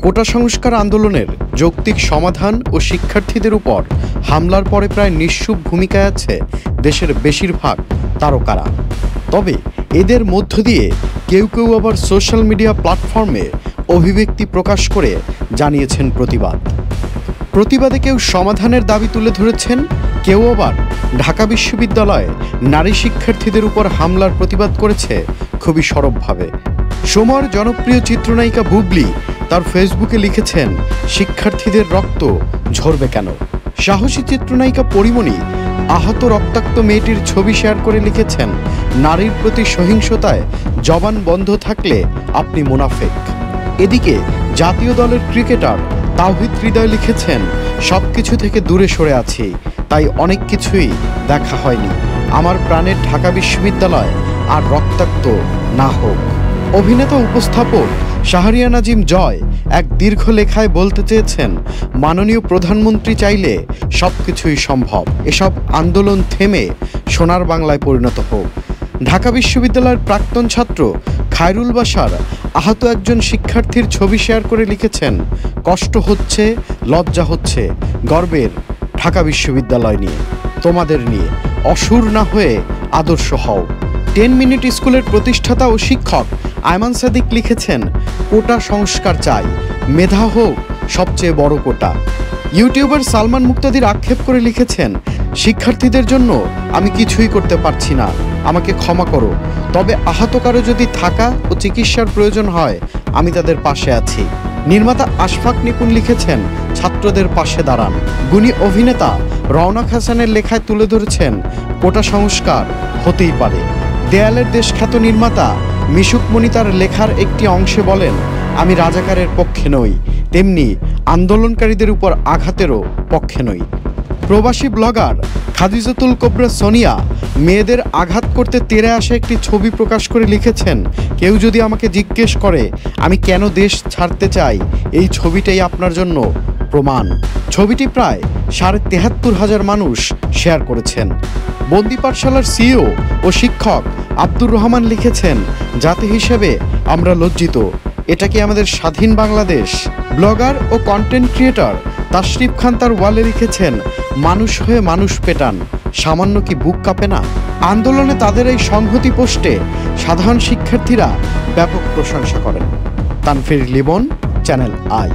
কোটা সংস্কার আন্দোলনের যৌক্তিক সমাধান ও শিক্ষার্থীদের উপর হামলার পরে প্রায় নিশ্চুপ ভূমিকায় আছে দেশের বেশিরভাগ তারকারা। তবে এদের মধ্য দিয়ে কেউ কেউ আবার সোশ্যাল মিডিয়া প্ল্যাটফর্মে অভিব্যক্তি প্রকাশ করে জানিয়েছেন প্রতিবাদে কেউ সমাধানের দাবি তুলে ধরেছেন, কেউ আবার ঢাকা বিশ্ববিদ্যালয়ে নারী শিক্ষার্থীদের উপর হামলার প্রতিবাদ করেছে খুবই সরবভাবে। সময়ের জনপ্রিয় চিত্রনায়িকা বুবলি তার ফেসবুকে লিখেছেন, শিক্ষার্থীদের রক্ত ঝরবে কেন। সাহসী চিত্রনায়িকা পরিমণি আহত রক্তাক্ত মেয়েটির ছবি শেয়ার করে লিখেছেন, নারীর প্রতি সহিংসতায় জবান বন্ধ থাকলে আপনি মুনাফেক। এদিকে জাতীয় দলের ক্রিকেটার তাওহিদ হৃদয় লিখেছেন, সবকিছু থেকে দূরে সরে আছি, তাই অনেক কিছুই দেখা হয়নি। আমার প্রাণের ঢাকা বিশ্ববিদ্যালয় আর রক্তাক্ত না হোক। অভিনেতা উপস্থাপক শাহরিয়ার নাজিম জয় এক দীর্ঘ লেখায় বলতে চেয়েছেন, মাননীয় প্রধানমন্ত্রী চাইলে সবকিছুই সম্ভব। এসব আন্দোলন থেমে সোনার বাংলায় পরিণত হোক। ঢাকা বিশ্ববিদ্যালয়ের প্রাক্তন ছাত্র খায়রুল বাশার আহত একজন শিক্ষার্থীর ছবি শেয়ার করে লিখেছেন, কষ্ট হচ্ছে, লজ্জা হচ্ছে, গর্বের ঢাকা বিশ্ববিদ্যালয় নিয়ে, তোমাদের নিয়ে। অসুর না হয়ে আদর্শ হও। 10 মিনিট স্কুলের প্রতিষ্ঠাতা ও শিক্ষক আয়মান সাদিক লিখেছেন, কোটা সংস্কার চাই, মেধা হোক সবচেয়ে বড় কোটা। ইউটিউবার সালমান মুক্তাদির আক্ষেপ করে লিখেছেন, শিক্ষার্থীদের জন্য আমি কিছুই করতে পারছি না, আমাকে ক্ষমা করো। তবে আহত কারো যদি থাকা ও চিকিৎসার প্রয়োজন হয়, আমি তাদের পাশে আছি। নির্মাতা আশফাক নিপুণ লিখেছেন, ছাত্রদের পাশে দাঁড়ান। গুণী অভিনেতা রওনাক হাসানের লেখায় তুলে ধরেছেন, কোটা সংস্কার হতেই পারে। দেয়ালের দেশখ্যাত নির্মাতা মিশুক মনি তার লেখার একটি অংশে বলেন, আমি রাজাকারের পক্ষে নই, তেমনি আন্দোলনকারীদের উপর আঘাতেরও পক্ষে নই। প্রবাসী ব্লগার খাদিজাতুল কোবরা সোনিয়া মেয়েদের আঘাত করতে তেড়ে আসা একটি ছবি প্রকাশ করে লিখেছেন, কেউ যদি আমাকে জিজ্ঞেস করে আমি কেন দেশ ছাড়তে চাই, এই ছবিটাই আপনার জন্য প্রমাণ। ছবিটি প্রায় ৭৩,৫০০ মানুষ শেয়ার করেছেন। বন্দি পাঠশালার সিইও ও শিক্ষক আব্দুর রহমান লিখেছেন, জাতি হিসেবে আমরা লজ্জিত, এটা কি আমাদের স্বাধীন বাংলাদেশ? ব্লগার ও কন্টেন্ট ক্রিয়েটর তাশরিফ খান তার ওয়ালে লিখেছেন, মানুষ হয়ে মানুষ পেটান, সামান্য কি বুক কাঁপে না? আন্দোলনে তাদের এই সংহতি পোস্টে সাধারণ শিক্ষার্থীরা ব্যাপক প্রশংসা করেন। Tanfir Libon, channel I.